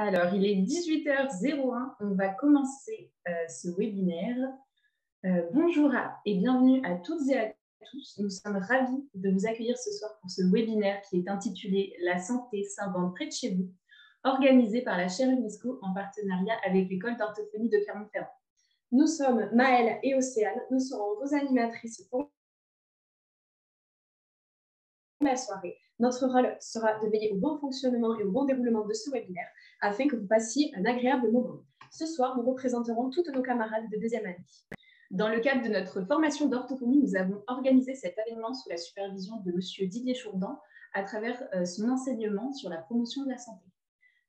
Alors, il est 18h01, on va commencer ce webinaire. Bonjour et bienvenue à toutes et à tous. Nous sommes ravis de vous accueillir ce soir pour ce webinaire qui est intitulé « La santé s'invente près de chez vous », organisé par la chaire UNESCO en partenariat avec l'école d'orthophonie de Clermont-Ferrand. Nous sommes Maëlle et Océane, nous serons vos animatrices pour la soirée. Notre rôle sera de veiller au bon fonctionnement et au bon déroulement de ce webinaire afin que vous passiez un agréable moment. Ce soir, nous représenterons toutes nos camarades de deuxième année. Dans le cadre de notre formation d'orthophonie, nous avons organisé cet événement sous la supervision de M. Didier Chourdan à travers son enseignement sur la promotion de la santé.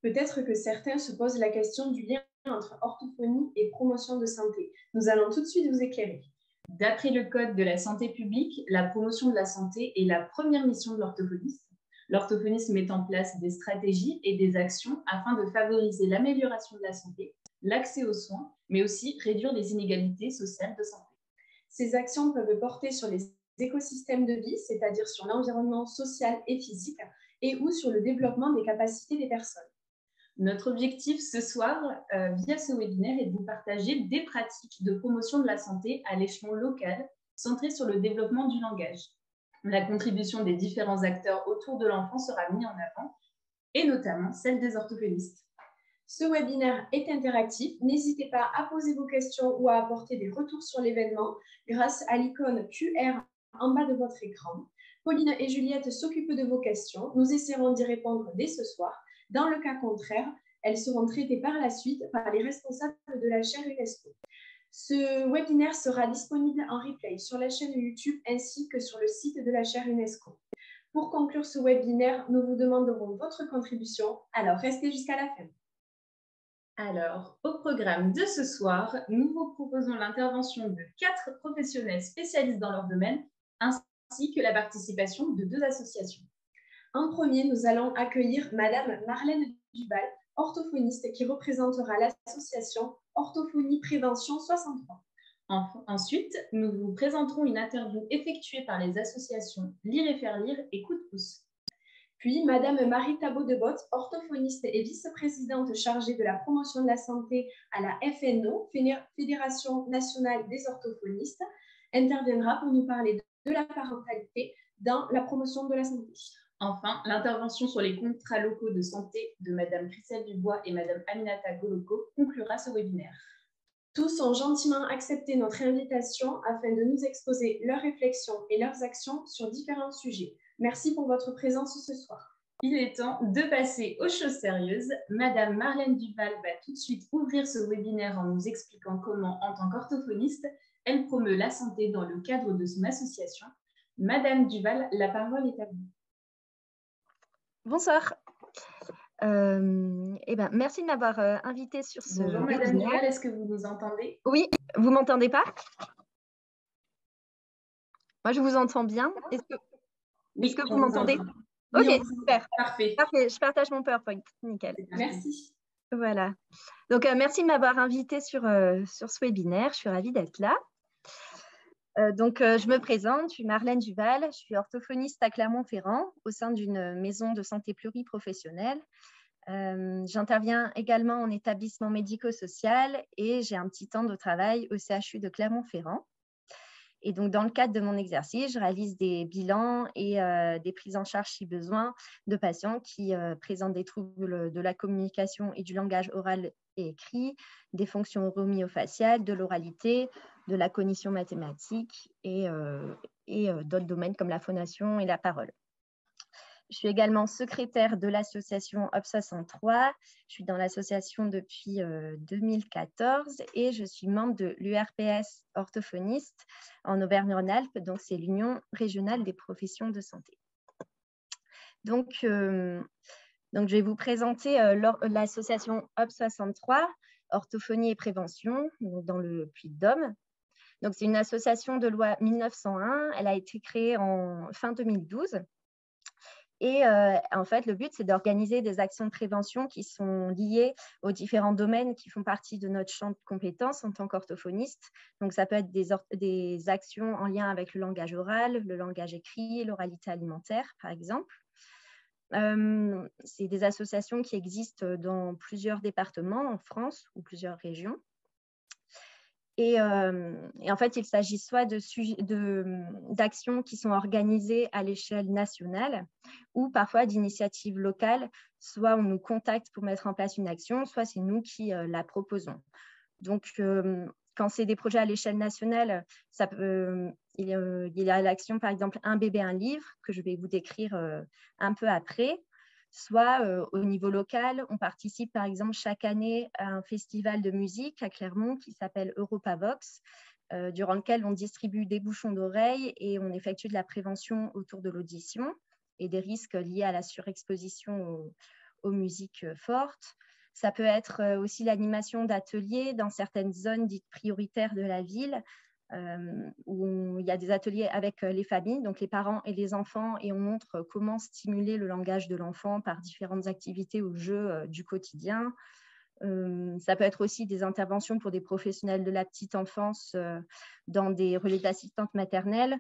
Peut-être que certains se posent la question du lien entre orthophonie et promotion de santé. Nous allons tout de suite vous éclairer. D'après le Code de la santé publique, la promotion de la santé est la première mission de l'orthophoniste. L'orthophoniste met en place des stratégies et des actions afin de favoriser l'amélioration de la santé, l'accès aux soins, mais aussi réduire les inégalités sociales de santé. Ces actions peuvent porter sur les écosystèmes de vie, c'est-à-dire sur l'environnement social et physique, et ou sur le développement des capacités des personnes. Notre objectif ce soir, via ce webinaire, est de vous partager des pratiques de promotion de la santé à l'échelon local, centrées sur le développement du langage. La contribution des différents acteurs autour de l'enfant sera mise en avant, et notamment celle des orthophonistes. Ce webinaire est interactif. N'hésitez pas à poser vos questions ou à apporter des retours sur l'événement grâce à l'icône QR en bas de votre écran. Pauline et Juliette s'occupent de vos questions. Nous essaierons d'y répondre dès ce soir. Dans le cas contraire, elles seront traitées par la suite par les responsables de la chaire UNESCO. Ce webinaire sera disponible en replay sur la chaîne YouTube ainsi que sur le site de la chaire UNESCO. Pour conclure ce webinaire, nous vous demanderons votre contribution. Alors, restez jusqu'à la fin. Alors, au programme de ce soir, nous vous proposons l'intervention de 4 professionnels spécialistes dans leur domaine, ainsi que la participation de 2 associations. En premier, nous allons accueillir Madame Marlène Duval, orthophoniste, qui représentera l'association Orthophonie Prévention 63. Ensuite, nous vous présenterons une interview effectuée par les associations Lire et Faire Lire et Coup de pouce. Puis, Madame Marie Tabot-de-Botte, orthophoniste et vice-présidente chargée de la promotion de la santé à la FNO, Fédération nationale des orthophonistes, interviendra pour nous parler de la parentalité dans la promotion de la santé. Enfin, l'intervention sur les contrats locaux de santé de Madame Christelle Dubois et Madame Aminata Goloko conclura ce webinaire. Tous ont gentiment accepté notre invitation afin de nous exposer leurs réflexions et leurs actions sur différents sujets. Merci pour votre présence ce soir. Il est temps de passer aux choses sérieuses. Madame Marlène Duval va tout de suite ouvrir ce webinaire en nous expliquant comment, en tant qu'orthophoniste, elle promeut la santé dans le cadre de son association. Madame Duval, la parole est à vous. Bonsoir. Merci de m'avoir invitée sur ce Bonjour webinaire. Madame Duval, est-ce que vous nous entendez? Oui, vous m'entendez pas? Moi, je vous entends bien. Est-ce que vous m'entendez? Ok, super. Parfait. Parfait, je partage mon PowerPoint. Nickel. Merci. Voilà. Donc, merci de m'avoir invitée sur ce webinaire. Je suis ravie d'être là. Je me présente, je suis Marlène Duval, je suis orthophoniste à Clermont-Ferrand au sein d'une maison de santé pluriprofessionnelle. J'interviens également en établissement médico-social et j'ai un petit temps de travail au CHU de Clermont-Ferrand. Et donc, dans le cadre de mon exercice, je réalise des bilans et des prises en charge, si besoin, de patients qui présentent des troubles de la communication et du langage oral et écrit, des fonctions oro-myofaciales, de l'oralité, de la cognition mathématique et d'autres domaines comme la phonation et la parole. Je suis également secrétaire de l'association OP63. Je suis dans l'association depuis 2014 et je suis membre de l'URPS orthophoniste en Auvergne-Rhône-Alpes. Donc, c'est l'Union régionale des professions de santé. Donc, je vais vous présenter l'association OP63, Orthophonie et Prévention, dans le Puy-de-Dôme. Donc, c'est une association de loi 1901. Elle a été créée en fin 2012. Et en fait, le but, c'est d'organiser des actions de prévention qui sont liées aux différents domaines qui font partie de notre champ de compétences en tant qu'orthophoniste. Donc, ça peut être des actions en lien avec le langage oral, le langage écrit, l'oralité alimentaire, par exemple. C'est des associations qui existent dans plusieurs départements en France ou plusieurs régions. Et en fait, il s'agit soit d'actions qui sont organisées à l'échelle nationale ou parfois d'initiatives locales. Soit on nous contacte pour mettre en place une action, soit c'est nous qui la proposons. Donc, quand c'est des projets à l'échelle nationale, il y a l'action, par exemple, Un bébé, un livre, que je vais vous décrire un peu après. Soit au niveau local, on participe par exemple chaque année à un festival de musique à Clermont qui s'appelle Europavox, durant lequel on distribue des bouchons d'oreilles et on effectue de la prévention autour de l'audition et des risques liés à la surexposition aux musiques fortes. Ça peut être aussi l'animation d'ateliers dans certaines zones dites prioritaires de la ville, où il y a des ateliers avec les familles, donc les parents et les enfants, et on montre comment stimuler le langage de l'enfant par différentes activités ou jeux du quotidien. Ça peut être aussi des interventions pour des professionnels de la petite enfance dans des relais d'assistantes maternelles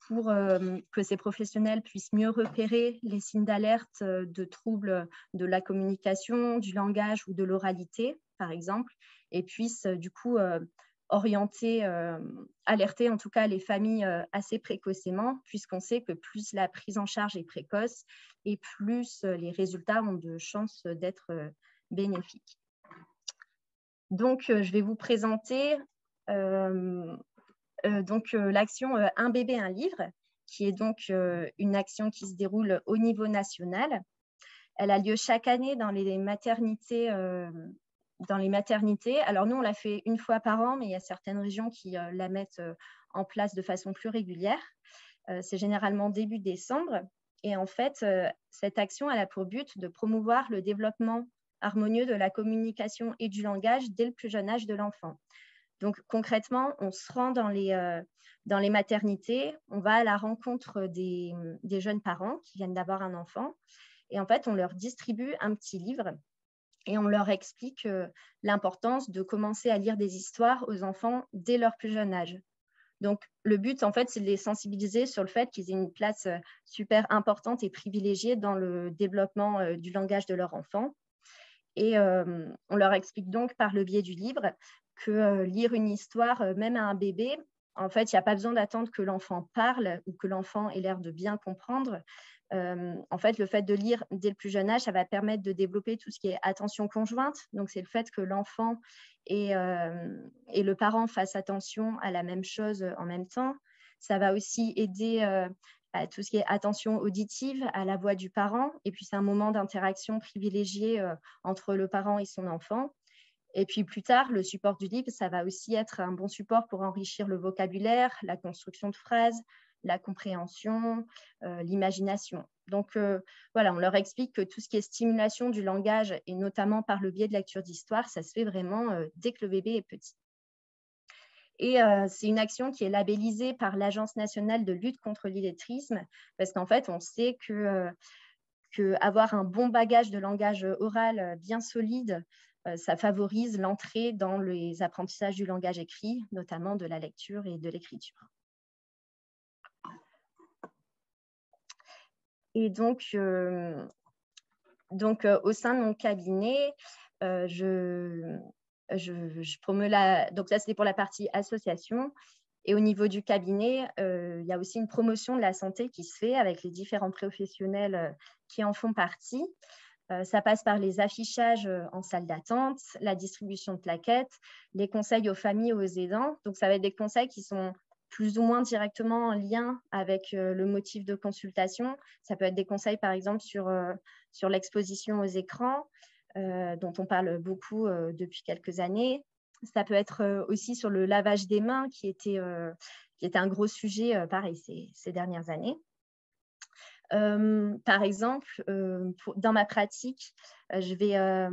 pour que ces professionnels puissent mieux repérer les signes d'alerte de troubles de la communication, du langage ou de l'oralité, par exemple, et puissent du coup orienter, alerter en tout cas les familles assez précocement, puisqu'on sait que plus la prise en charge est précoce et plus les résultats ont de chances d'être bénéfiques. Donc, je vais vous présenter l'action Un bébé, un livre, qui est donc une action qui se déroule au niveau national. Elle a lieu chaque année dans les maternités. Alors, nous, on la fait une fois par an, mais il y a certaines régions qui la mettent en place de façon plus régulière. C'est généralement début décembre. Et en fait, cette action, elle a pour but de promouvoir le développement harmonieux de la communication et du langage dès le plus jeune âge de l'enfant. Donc, concrètement, on se rend dans les maternités, on va à la rencontre des jeunes parents qui viennent d'avoir un enfant. Et en fait, on leur distribue un petit livre et on leur explique l'importance de commencer à lire des histoires aux enfants dès leur plus jeune âge. Donc, le but, en fait, c'est de les sensibiliser sur le fait qu'ils aient une place super importante et privilégiée dans le développement du langage de leur enfant. Et on leur explique donc par le biais du livre que lire une histoire, même à un bébé, en fait, il n'y a pas besoin d'attendre que l'enfant parle ou que l'enfant ait l'air de bien comprendre. En fait, le fait de lire dès le plus jeune âge, ça va permettre de développer tout ce qui est attention conjointe. Donc, c'est le fait que l'enfant et le parent fassent attention à la même chose en même temps. Ça va aussi aider à tout ce qui est attention auditive, à la voix du parent. Et puis, c'est un moment d'interaction privilégié entre le parent et son enfant. Et puis plus tard, le support du livre, ça va aussi être un bon support pour enrichir le vocabulaire, la construction de phrases, la compréhension, l'imagination. Donc voilà, on leur explique que tout ce qui est stimulation du langage, et notamment par le biais de lecture d'histoire, ça se fait vraiment dès que le bébé est petit. Et c'est une action qui est labellisée par l'Agence nationale de lutte contre l'illettrisme, parce qu'en fait, on sait qu'avoir un bon bagage de langage oral bien solide, ça favorise l'entrée dans les apprentissages du langage écrit, notamment de la lecture et de l'écriture. Et donc au sein de mon cabinet, je promeux donc ça, c'était pour la partie association. Et au niveau du cabinet, il y a aussi une promotion de la santé qui se fait avec les différents professionnels qui en font partie. Ça passe par les affichages en salle d'attente, la distribution de plaquettes, les conseils aux familles et aux aidants. Donc, ça va être des conseils qui sont plus ou moins directement en lien avec le motif de consultation. Ça peut être des conseils, par exemple, sur l'exposition aux écrans, dont on parle beaucoup depuis quelques années. Ça peut être aussi sur le lavage des mains, qui était un gros sujet, pareil, ces dernières années. Par exemple, dans ma pratique, il y a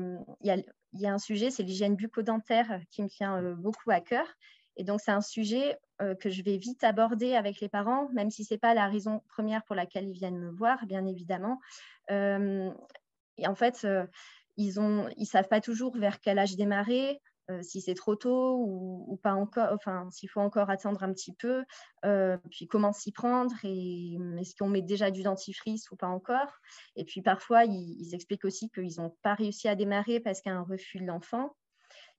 un sujet, c'est l'hygiène bucco-dentaire qui me tient beaucoup à cœur. Et donc, c'est un sujet que je vais vite aborder avec les parents, même si ce n'est pas la raison première pour laquelle ils viennent me voir, bien évidemment. Et en fait, ils ne savent pas toujours vers quel âge démarrer. si c'est trop tôt ou pas encore, enfin, s'il faut encore attendre un petit peu, puis comment s'y prendre et est-ce qu'on met déjà du dentifrice ou pas encore. Et puis parfois, ils expliquent aussi qu'ils n'ont pas réussi à démarrer parce qu'il y a un refus de l'enfant.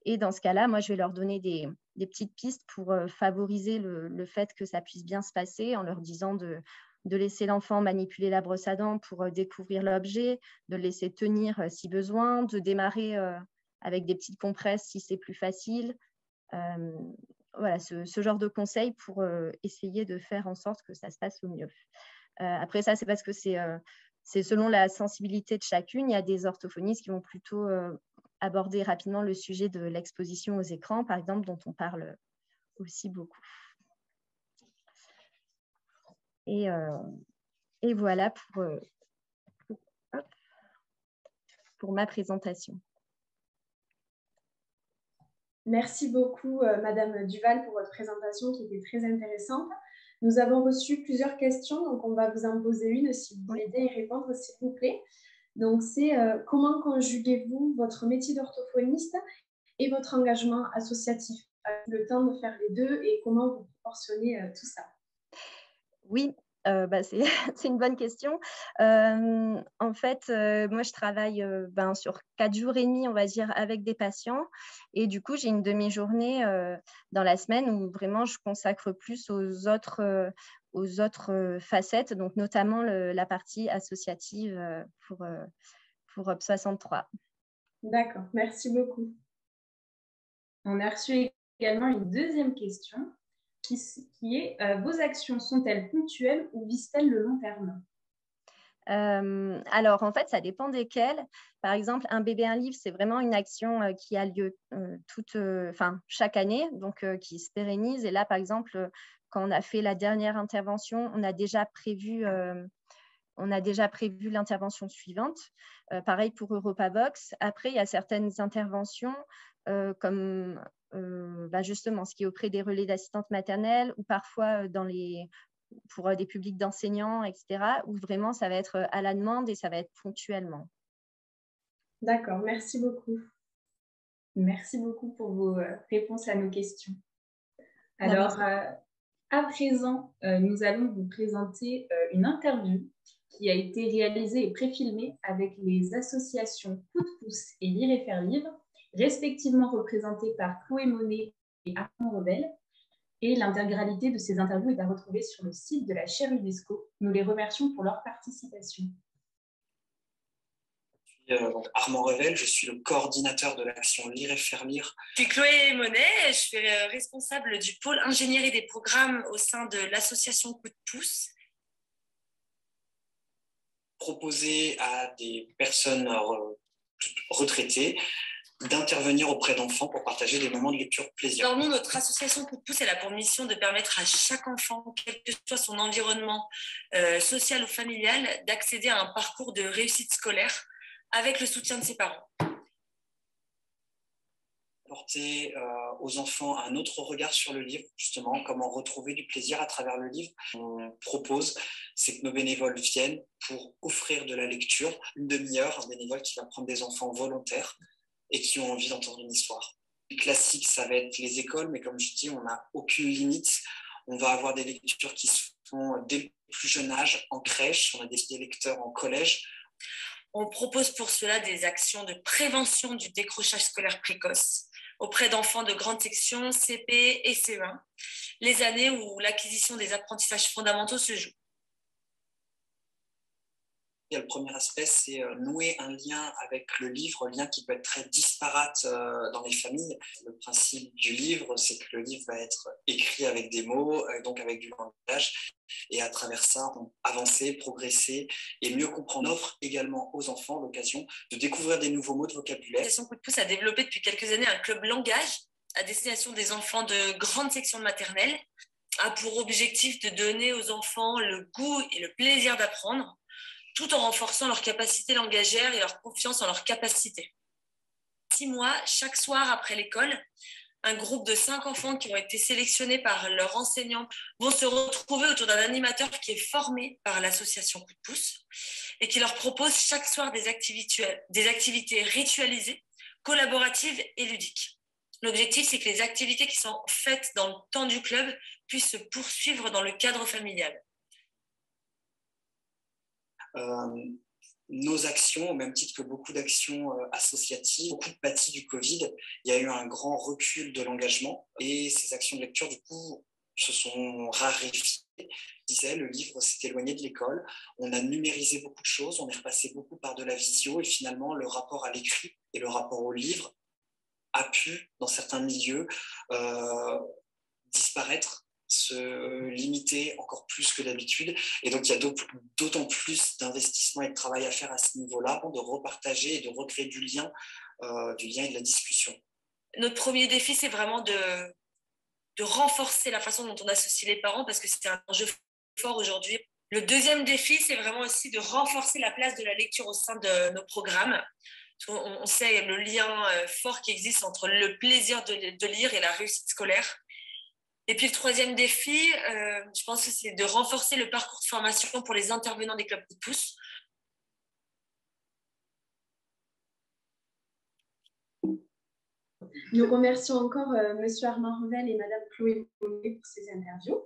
Et dans ce cas-là, moi, je vais leur donner des petites pistes pour favoriser le fait que ça puisse bien se passer en leur disant de laisser l'enfant manipuler la brosse à dents pour découvrir l'objet, de le laisser tenir si besoin, de démarrer avec des petites compresses si c'est plus facile. Voilà, ce genre de conseils pour essayer de faire en sorte que ça se passe au mieux. Après ça, c'est parce que c'est selon la sensibilité de chacune. Il y a des orthophonistes qui vont plutôt aborder rapidement le sujet de l'exposition aux écrans, par exemple, dont on parle aussi beaucoup. Et voilà pour ma présentation. Merci beaucoup, Madame Duval, pour votre présentation qui était très intéressante. Nous avons reçu plusieurs questions, donc on va vous en poser une si vous voulez bien y répondre, s'il vous plaît. Donc, c'est comment conjuguez-vous votre métier d'orthophoniste et votre engagement associatif? Avez-vous le temps de faire les deux et comment vous proportionnez tout ça? Oui, c'est une bonne question. En fait, moi, je travaille sur 4 jours et demi, on va dire, avec des patients. Et du coup, j'ai une demi-journée dans la semaine où vraiment je consacre plus aux autres facettes, donc notamment la partie associative pour OP63. D'accord, merci beaucoup. On a reçu également une deuxième question qui est vos actions sont-elles ponctuelles ou visent-elles le long terme? Alors, en fait, ça dépend desquelles. Par exemple, un bébé, un livre, c'est vraiment une action qui a lieu chaque année, donc qui se pérennise. Et là, par exemple, quand on a fait la dernière intervention, on a déjà prévu l'intervention suivante. Pareil pour EuropaVox. Après, il y a certaines interventions comme justement ce qui est auprès des relais d'assistantes maternelles ou parfois pour des publics d'enseignants, etc., où vraiment ça va être à la demande et ça va être ponctuellement. D'accord, merci beaucoup. Merci beaucoup pour vos réponses à nos questions. Alors, à présent, nous allons vous présenter une interview qui a été réalisée et préfilmée avec les associations Coup de pouce et Lire et faire livre, respectivement représentées par Chloé Monet et Armand Revel. Et l'intégralité de ces interviews est à retrouver sur le site de la chaire UNESCO. Nous les remercions pour leur participation. Armand Revel, je suis le coordinateur de l'action Lire et faire lire. Je suis Chloé Monet, je suis responsable du pôle ingénierie des programmes au sein de l'association Coup de pouce. Proposer à des personnes retraitées d'intervenir auprès d'enfants pour partager des moments de lecture plaisir. Alors nous, notre association Coup de pouce, elle a pour mission de permettre à chaque enfant, quel que soit son environnement social ou familial, d'accéder à un parcours de réussite scolaire avec le soutien de ses parents. Apporter aux enfants un autre regard sur le livre, justement, comment retrouver du plaisir à travers le livre. On propose, c'est que nos bénévoles viennent pour offrir de la lecture, une demi-heure, un bénévole qui va prendre des enfants volontaires et qui ont envie d'entendre une histoire. Le classique, ça va être les écoles, mais comme je dis, on n'a aucune limite. On va avoir des lectures qui se font dès le plus jeune âge, en crèche, on a des lecteurs en collège. On propose pour cela des actions de prévention du décrochage scolaire précoce auprès d'enfants de grande section, CP et CE1, les années où l'acquisition des apprentissages fondamentaux se joue. Le premier aspect, c'est nouer un lien avec le livre, un lien qui peut être très disparate dans les familles. Le principe du livre, c'est que le livre va être écrit avec des mots, donc avec du langage, et à travers ça, on avancer, progresser et mieux comprendre. On offre également aux enfants l'occasion de découvrir des nouveaux mots de vocabulaire. L'association Coup de pouce a développé depuis quelques années un club langage à destination des enfants de grande section de maternelle, a pour objectif de donner aux enfants le goût et le plaisir d'apprendre, tout en renforçant leur capacité langagière et leur confiance en leurs capacités. 6 mois, chaque soir après l'école, un groupe de 5 enfants qui ont été sélectionnés par leur enseignant vont se retrouver autour d'un animateur qui est formé par l'association Coup de pouce et qui leur propose chaque soir des activités ritualisées, collaboratives et ludiques. L'objectif, c'est que les activités qui sont faites dans le temps du club puissent se poursuivre dans le cadre familial. Nos actions, au même titre que beaucoup d'actions associatives, beaucoup pâti du Covid, il y a eu un grand recul de l'engagement et ces actions de lecture, du coup, se sont raréfiées. Je disais, le livre s'est éloigné de l'école, on a numérisé beaucoup de choses, on est repassé beaucoup par de la visio et finalement, le rapport à l'écrit et le rapport au livre a pu, dans certains milieux, disparaître, se limiter encore plus que d'habitude. Et donc, il y a d'autant plus d'investissement et de travail à faire à ce niveau-là, de repartager et de recréer du lien et de la discussion. Notre premier défi, c'est vraiment de renforcer la façon dont on associe les parents, parce que c'est un enjeu fort aujourd'hui. Le deuxième défi, c'est vraiment aussi de renforcer la place de la lecture au sein de nos programmes. On sait le lien fort qui existe entre le plaisir de lire et la réussite scolaire. Et puis le troisième défi, je pense que c'est de renforcer le parcours de formation pour les intervenants des clubs coup de pouce. Nous remercions encore Monsieur Armand Revel et Madame Chloé Bonnet pour ces interviews.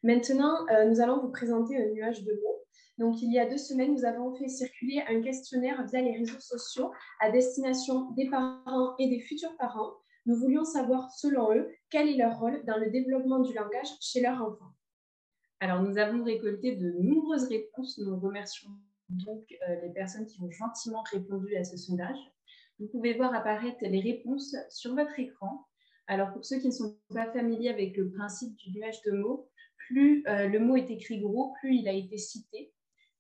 Maintenant, nous allons vous présenter un nuage de mots. Donc, il y a 2 semaines, nous avons fait circuler un questionnaire via les réseaux sociaux à destination des parents et des futurs parents. Nous voulions savoir, selon eux, quel est leur rôle dans le développement du langage chez leurs enfants. Alors, nous avons récolté de nombreuses réponses. Nous remercions donc les personnes qui ont gentiment répondu à ce sondage. Vous pouvez voir apparaître les réponses sur votre écran. Alors, pour ceux qui ne sont pas familiers avec le principe du nuage de mots, plus le mot est écrit gros, plus il a été cité.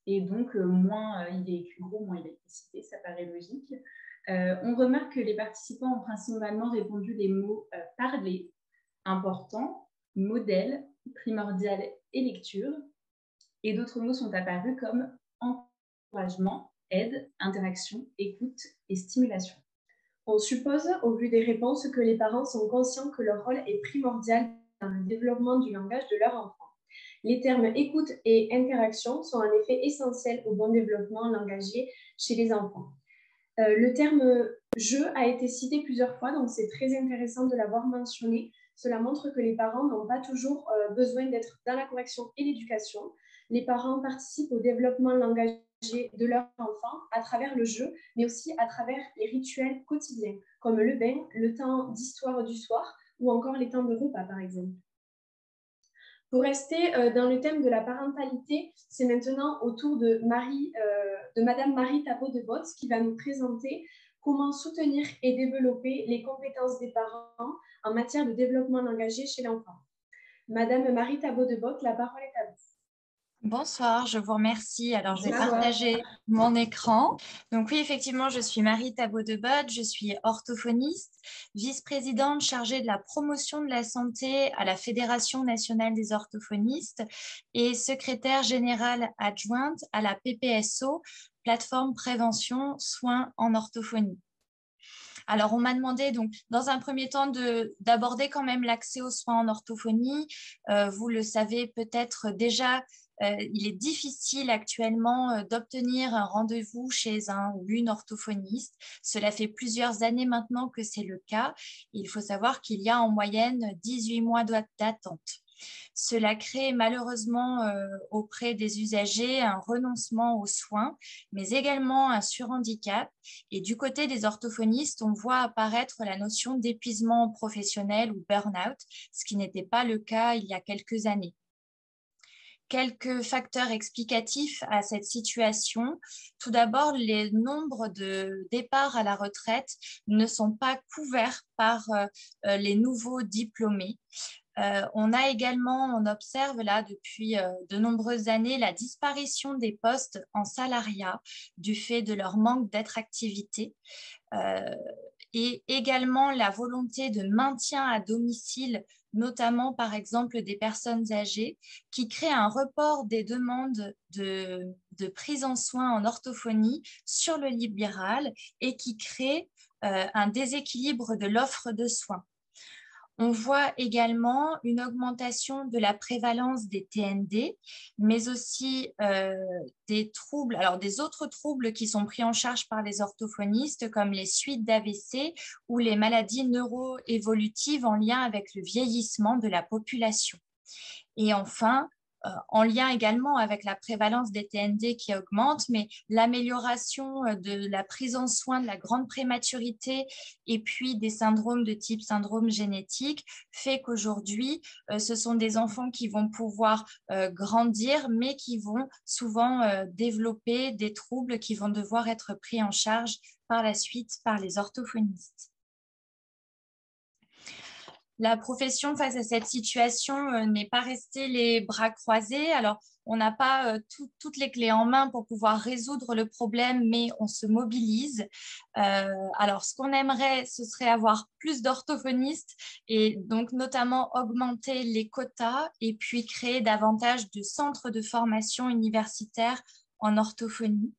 Et donc, moins il est écrit gros, moins il a été cité. Ça paraît logique. On remarque que les participants ont principalement répondu les mots parler, important, modèle, primordial et lecture. Et d'autres mots sont apparus comme encouragement, aide, interaction, écoute et stimulation. On suppose, au vu des réponses, que les parents sont conscients que leur rôle est primordial dans le développement du langage de leur enfant. Les termes écoute et interaction sont en effet essentiels au bon développement langagier chez les enfants. Le terme jeu a été cité plusieurs fois, donc c'est très intéressant de l'avoir mentionné. Cela montre que les parents n'ont pas toujours besoin d'être dans la correction et l'éducation. Les parents participent au développement langagier de leur enfant à travers le jeu, mais aussi à travers les rituels quotidiens, comme le bain, le temps d'histoire du soir ou encore les temps de repas, par exemple. Pour rester dans le thème de la parentalité, c'est maintenant au tour de Madame Marie Tabot-de-Botz qui va nous présenter comment soutenir et développer les compétences des parents en matière de développement langagier chez l'enfant. Madame Marie Tabot-de-Botz, la parole est à vous. Bonsoir, je vous remercie. Alors, je vais partager mon écran. Donc oui, effectivement, je suis Marie Tabot-de-Botz, je suis orthophoniste, vice-présidente chargée de la promotion de la santé à la Fédération nationale des orthophonistes et secrétaire générale adjointe à la PPSO, plateforme prévention soins en orthophonie. Alors, on m'a demandé, donc, dans un premier temps, d'aborder quand même l'accès aux soins en orthophonie. Vous le savez peut-être déjà, il est difficile actuellement d'obtenir un rendez-vous chez un ou une orthophoniste. Cela fait plusieurs années maintenant que c'est le cas. Il faut savoir qu'il y a en moyenne 18 mois d'attente. Cela crée malheureusement auprès des usagers un renoncement aux soins, mais également un surhandicap. Et du côté des orthophonistes, on voit apparaître la notion d'épuisement professionnel ou burn-out, ce qui n'était pas le cas il y a quelques années. Quelques facteurs explicatifs à cette situation. Tout d'abord, les nombres de départs à la retraite ne sont pas couverts par les nouveaux diplômés. On observe là depuis de nombreuses années la disparition des postes en salariat du fait de leur manque d'attractivité et également la volonté de maintien à domicile, notamment par exemple des personnes âgées, qui crée un report des demandes de prise en soins en orthophonie sur le libéral et qui crée un déséquilibre de l'offre de soins. On voit également une augmentation de la prévalence des TND, mais aussi des troubles, alors des autres troubles qui sont pris en charge par les orthophonistes, comme les suites d'AVC ou les maladies neuroévolutives en lien avec le vieillissement de la population. Et enfin, en lien également avec la prévalence des TND qui augmente, mais l'amélioration de la prise en soin de la grande prématurité et puis des syndromes de type syndrome génétique fait qu'aujourd'hui, ce sont des enfants qui vont pouvoir grandir, mais qui vont souvent développer des troubles qui vont devoir être pris en charge par la suite par les orthophonistes. La profession face à cette situation n'est pas restée les bras croisés. Alors, on n'a pas toutes les clés en main pour pouvoir résoudre le problème, mais on se mobilise. Alors, ce qu'on aimerait, ce serait avoir plus d'orthophonistes et donc notamment augmenter les quotas et puis créer davantage de centres de formation universitaire en orthophonie.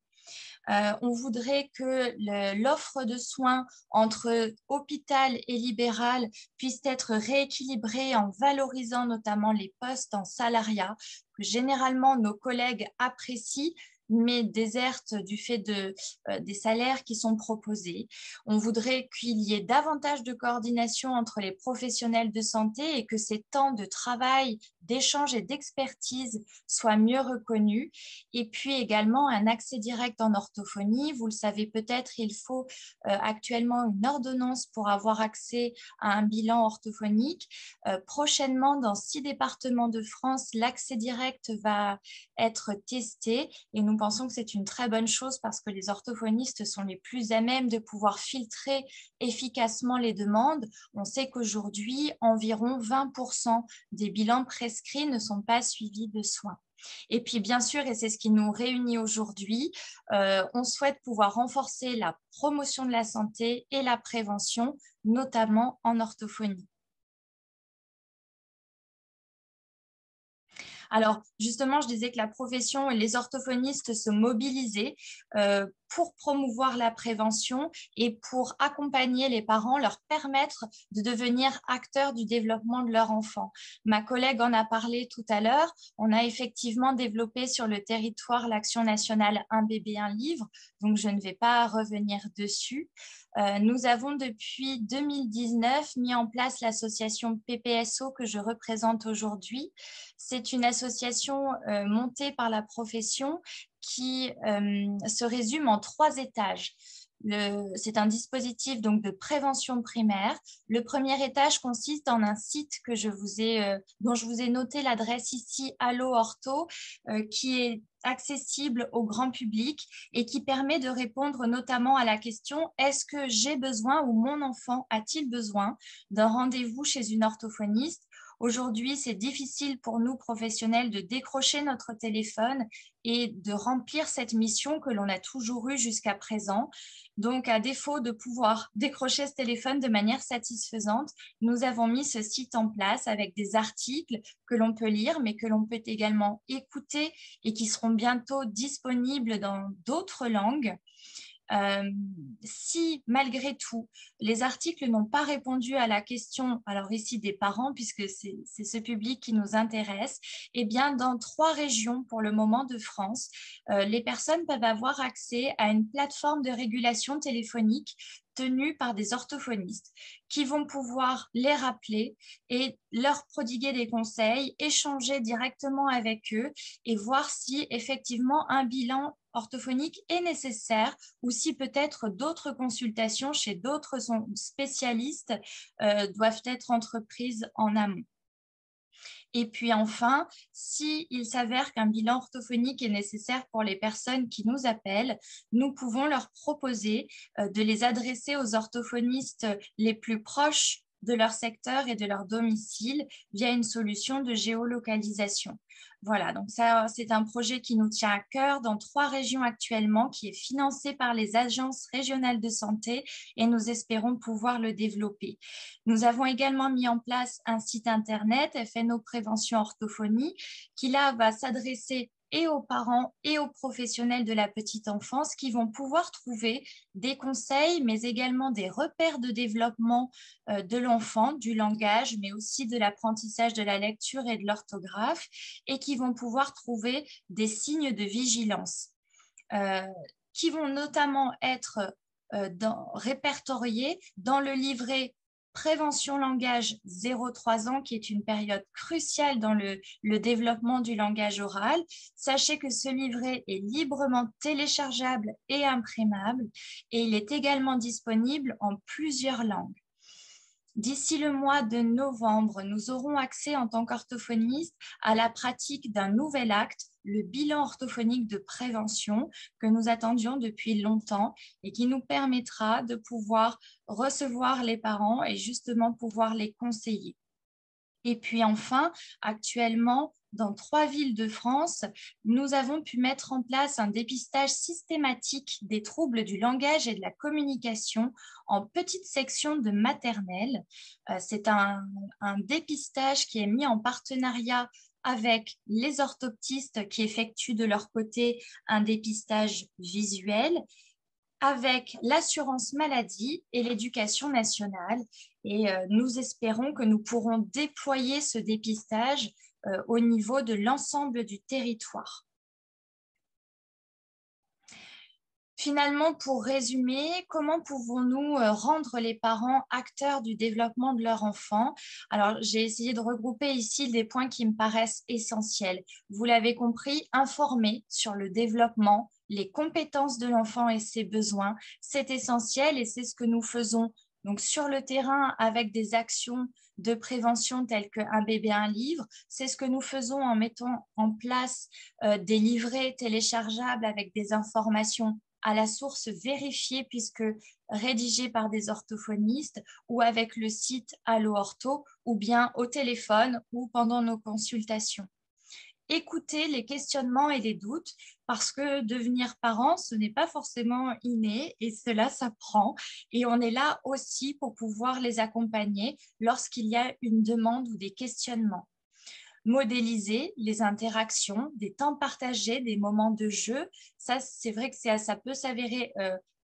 On voudrait que l'offre de soins entre hôpital et libéral puisse être rééquilibrée en valorisant notamment les postes en salariat que généralement nos collègues apprécient, mais désertent du fait des salaires qui sont proposés. On voudrait qu'il y ait davantage de coordination entre les professionnels de santé et que ces temps de travail, d'échange et d'expertise soient mieux reconnus. Et puis également un accès direct en orthophonie. Vous le savez peut-être, il faut actuellement une ordonnance pour avoir accès à un bilan orthophonique. Prochainement, dans 6 départements de France, l'accès direct va être testé et nous pensons que c'est une très bonne chose parce que les orthophonistes sont les plus à même de pouvoir filtrer efficacement les demandes. On sait qu'aujourd'hui, environ 20% des bilans prescrits ne sont pas suivis de soins. Et puis bien sûr, et c'est ce qui nous réunit aujourd'hui, on souhaite pouvoir renforcer la promotion de la santé et la prévention, notamment en orthophonie. Alors, justement, je disais que la profession et les orthophonistes se mobilisaient pour promouvoir la prévention et pour accompagner les parents, leur permettre de devenir acteurs du développement de leur enfant. Ma collègue en a parlé tout à l'heure. On a effectivement développé sur le territoire l'action nationale Un bébé, un livre, donc je ne vais pas revenir dessus. Nous avons depuis 2019 mis en place l'association PPSO que je représente aujourd'hui. C'est une association montée par la profession qui se résume en 3 étages. C'est un dispositif donc de prévention primaire. Le premier étage consiste en un site que dont je vous ai noté l'adresse ici, Allo Ortho, qui est accessible au grand public et qui permet de répondre notamment à la question « Est-ce que j'ai besoin ou mon enfant a-t-il besoin d'un rendez-vous chez une orthophoniste ?» Aujourd'hui, c'est difficile pour nous, professionnels, de décrocher notre téléphone et de remplir cette mission que l'on a toujours eue jusqu'à présent. Donc, à défaut de pouvoir décrocher ce téléphone de manière satisfaisante, nous avons mis ce site en place avec des articles que l'on peut lire, mais que l'on peut également écouter et qui seront bientôt disponibles dans d'autres langues. Si malgré tout les articles n'ont pas répondu à la question, alors ici des parents puisque c'est ce public qui nous intéresse, eh bien dans 3 régions pour le moment de France, les personnes peuvent avoir accès à une plateforme de régulation téléphonique tenue par des orthophonistes qui vont pouvoir les rappeler et leur prodiguer des conseils, échanger directement avec eux et voir si effectivement un bilan orthophonique est nécessaire ou si peut-être d'autres consultations chez d'autres spécialistes doivent être entreprises en amont. Et puis enfin, s'il s'avère qu'un bilan orthophonique est nécessaire pour les personnes qui nous appellent, nous pouvons leur proposer de les adresser aux orthophonistes les plus proches de leur secteur et de leur domicile via une solution de géolocalisation. Voilà, donc ça, c'est un projet qui nous tient à cœur dans 3 régions actuellement, qui est financé par les agences régionales de santé et nous espérons pouvoir le développer. Nous avons également mis en place un site internet, FNO Prévention Orthophonie, qui là va s'adresser et aux parents et aux professionnels de la petite enfance qui vont pouvoir trouver des conseils, mais également des repères de développement de l'enfant, du langage, mais aussi de l'apprentissage de la lecture et de l'orthographe, et qui vont pouvoir trouver des signes de vigilance qui vont notamment être répertoriés dans le livret Prévention langage 0-3 ans, qui est une période cruciale dans le développement du langage oral. Sachez que ce livret est librement téléchargeable et imprimable et il est également disponible en plusieurs langues. D'ici le mois de novembre, nous aurons accès en tant qu'orthophonistes à la pratique d'un nouvel acte, le bilan orthophonique de prévention que nous attendions depuis longtemps et qui nous permettra de pouvoir recevoir les parents et justement pouvoir les conseiller. Et puis enfin, actuellement, dans 3 villes de France, nous avons pu mettre en place un dépistage systématique des troubles du langage et de la communication en petite section de maternelle. C'est un dépistage qui est mis en partenariat avec les orthoptistes qui effectuent de leur côté un dépistage visuel, avec l'assurance maladie et l'éducation nationale. Et nous espérons que nous pourrons déployer ce dépistage au niveau de l'ensemble du territoire. Finalement, pour résumer, comment pouvons-nous rendre les parents acteurs du développement de leur enfant? Alors, j'ai essayé de regrouper ici des points qui me paraissent essentiels. Vous l'avez compris, informer sur le développement, les compétences de l'enfant et ses besoins, c'est essentiel et c'est ce que nous faisons donc sur le terrain avec des actions de prévention telles qu'un bébé, un livre. C'est ce que nous faisons en mettant en place des livrets téléchargeables avec des informations à la source vérifiée puisque rédigée par des orthophonistes ou avec le site Allo Ortho ou bien au téléphone ou pendant nos consultations. Écouter les questionnements et les doutes parce que devenir parent, ce n'est pas forcément inné et cela s'apprend. Et on est là aussi pour pouvoir les accompagner lorsqu'il y a une demande ou des questionnements. Modéliser les interactions, des temps partagés, des moments de jeu, ça c'est vrai que ça peut s'avérer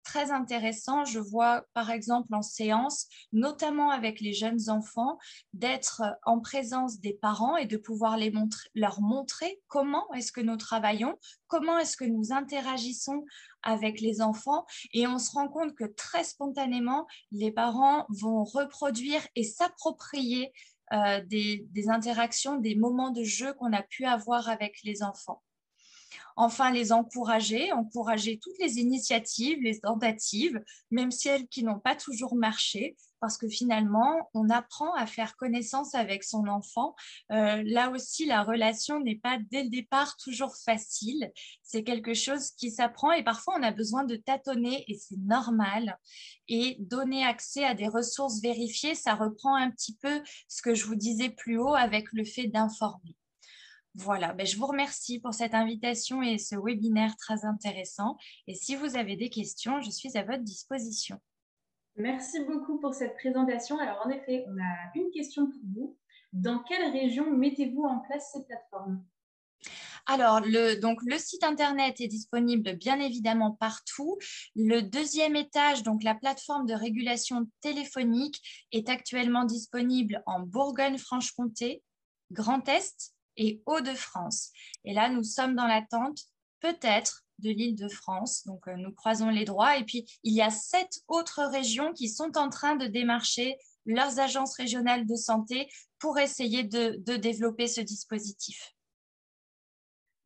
très intéressant. Je vois par exemple en séance, notamment avec les jeunes enfants, d'être en présence des parents et de pouvoir leur montrer comment est-ce que nous travaillons, comment est-ce que nous interagissons avec les enfants. Et on se rend compte que très spontanément, les parents vont reproduire et s'approprier des interactions, des moments de jeu qu'on a pu avoir avec les enfants. Enfin, les encourager toutes les initiatives, les tentatives, même celles qui n'ont pas toujours marché, parce que finalement, on apprend à faire connaissance avec son enfant. Là aussi, la relation n'est pas dès le départ toujours facile. C'est quelque chose qui s'apprend et parfois, on a besoin de tâtonner et c'est normal. Et donner accès à des ressources vérifiées, ça reprend un petit peu ce que je vous disais plus haut avec le fait d'informer. Voilà, je vous remercie pour cette invitation et ce webinaire très intéressant. Et si vous avez des questions, je suis à votre disposition. Merci beaucoup pour cette présentation. Alors, en effet, on a une question pour vous. Dans quelle région mettez-vous en place ces plateformes ? Alors, le site internet est disponible bien évidemment partout. Le 2e étage, donc la plateforme de régulation téléphonique, est actuellement disponible en Bourgogne-Franche-Comté, Grand Est et Hauts-de-France. Et là, nous sommes dans l'attente peut-être de l'Île-de-France. Donc, nous croisons les doigts. Et puis, il y a 7 autres régions qui sont en train de démarcher leurs agences régionales de santé pour essayer de développer ce dispositif.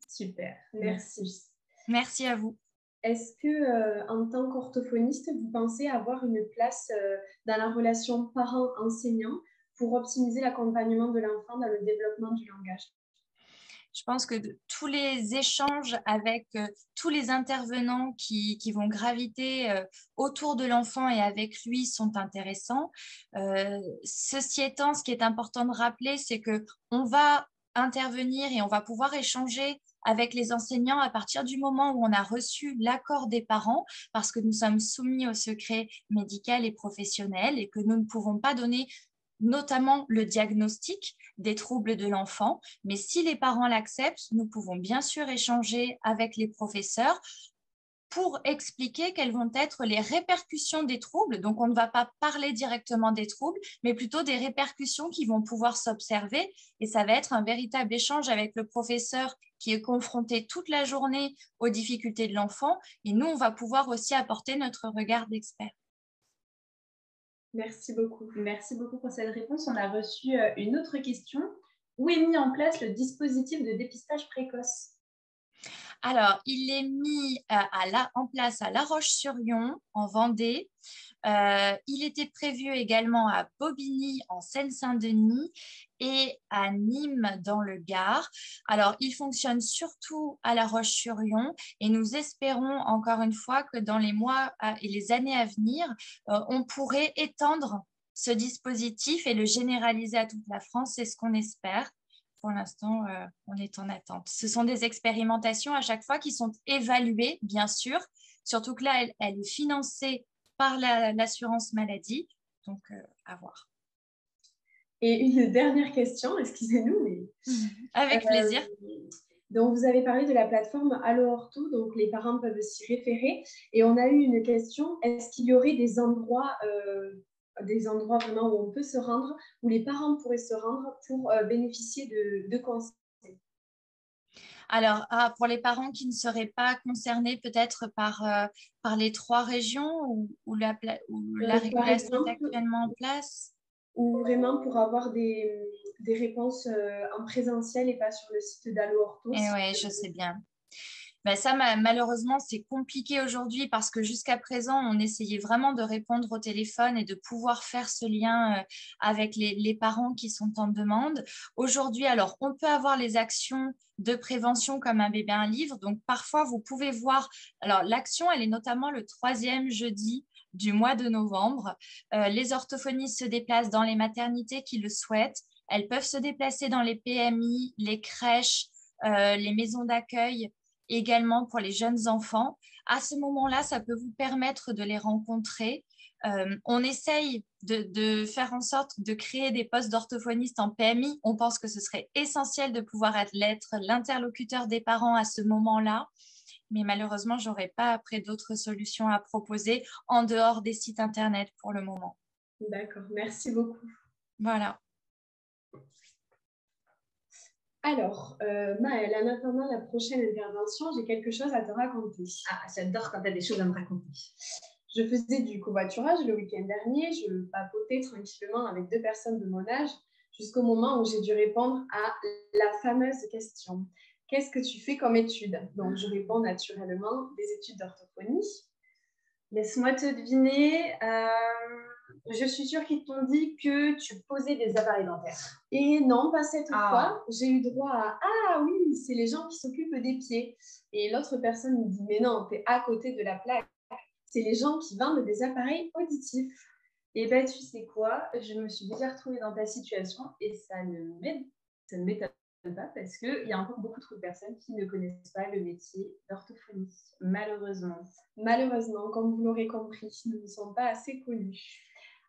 Super, merci. Merci à vous. Est-ce que, en tant qu'orthophoniste, vous pensez avoir une place dans la relation parent-enseignant pour optimiser l'accompagnement de l'enfant dans le développement du langage ? Je pense que tous les échanges avec tous les intervenants qui vont graviter autour de l'enfant et avec lui sont intéressants. Ceci étant, ce qui est important de rappeler, c'est qu'on va intervenir et on va pouvoir échanger avec les enseignants à partir du moment où on a reçu l'accord des parents, parce que nous sommes soumis au secret médical et professionnel et que nous ne pouvons pas donner notamment le diagnostic des troubles de l'enfant. Mais si les parents l'acceptent, nous pouvons bien sûr échanger avec les professeurs pour expliquer quelles vont être les répercussions des troubles. Donc, on ne va pas parler directement des troubles, mais plutôt des répercussions qui vont pouvoir s'observer. Et ça va être un véritable échange avec le professeur qui est confronté toute la journée aux difficultés de l'enfant. Et nous, on va pouvoir aussi apporter notre regard d'expert. Merci beaucoup. Merci beaucoup pour cette réponse. On a reçu une autre question. Où est mis en place le dispositif de dépistage précoce ? Alors, il est mis en place à La Roche-sur-Yon, en Vendée. Il était prévu également à Bobigny, en Seine-Saint-Denis, et à Nîmes, dans le Gard. Alors, il fonctionne surtout à La Roche-sur-Yon, et nous espérons encore une fois que dans les mois et les années à venir, on pourrait étendre ce dispositif et le généraliser à toute la France. C'est ce qu'on espère. Pour l'instant, on est en attente. Ce sont des expérimentations à chaque fois qui sont évaluées, bien sûr, surtout que là, elle est financée par l'assurance maladie, donc à voir. Et une dernière question, excusez-nous. Mais... Avec plaisir. Donc, vous avez parlé de la plateforme Allo Ortho, donc les parents peuvent s'y référer. Et on a eu une question, est-ce qu'il y aurait des endroits vraiment où on peut se rendre, où les parents pourraient se rendre pour bénéficier de conseils? Alors, pour les parents qui ne seraient pas concernés peut-être par les 3 régions où la régulation est actuellement en place? Ou vraiment pour avoir des réponses en présentiel et pas sur le site d'Allo Ortho. Oui, je sais bien. Ben ça, malheureusement, c'est compliqué aujourd'hui parce que jusqu'à présent, on essayait vraiment de répondre au téléphone et de pouvoir faire ce lien avec les parents qui sont en demande. Aujourd'hui, alors, on peut avoir les actions de prévention comme Un bébé, un livre. Donc, parfois, vous pouvez voir... Alors, l'action, elle est notamment le 3e jeudi du mois de novembre. Les orthophonistes se déplacent dans les maternités qui le souhaitent. Elles peuvent se déplacer dans les PMI, les crèches, les maisons d'accueil, également pour les jeunes enfants. À ce moment-là, ça peut vous permettre de les rencontrer. On essaye de faire en sorte de créer des postes d'orthophonistes en PMI. On pense que ce serait essentiel de pouvoir être l'interlocuteur des parents à ce moment-là. Mais malheureusement, je n'aurai pas après d'autres solutions à proposer en dehors des sites Internet pour le moment. D'accord, merci beaucoup. Voilà. Alors, Maëlle, en attendant la prochaine intervention, j'ai quelque chose à te raconter. Ah, j'adore quand tu as des choses à me raconter. Je faisais du covoiturage le week-end dernier. Je papotais tranquillement avec 2 personnes de mon âge jusqu'au moment où j'ai dû répondre à la fameuse question. Qu'est-ce que tu fais comme études? Donc, je réponds naturellement des études d'orthophonie. Laisse-moi te deviner. Je suis sûre qu'ils t'ont dit que tu posais des appareils dentaires. Et non, pas cette fois. J'ai eu droit à « Ah oui, c'est les gens qui s'occupent des pieds ». Et l'autre personne me dit « Mais non, t'es à côté de la plaque. C'est les gens qui vendent des appareils auditifs. » Et bien, tu sais quoi? Je me suis déjà retrouvée dans ta situation et ça ne m'étonne pas parce qu'il y a encore beaucoup trop de personnes qui ne connaissent pas le métier d'orthophonie, malheureusement. Malheureusement, comme vous l'aurez compris, nous ne sommes pas assez connus.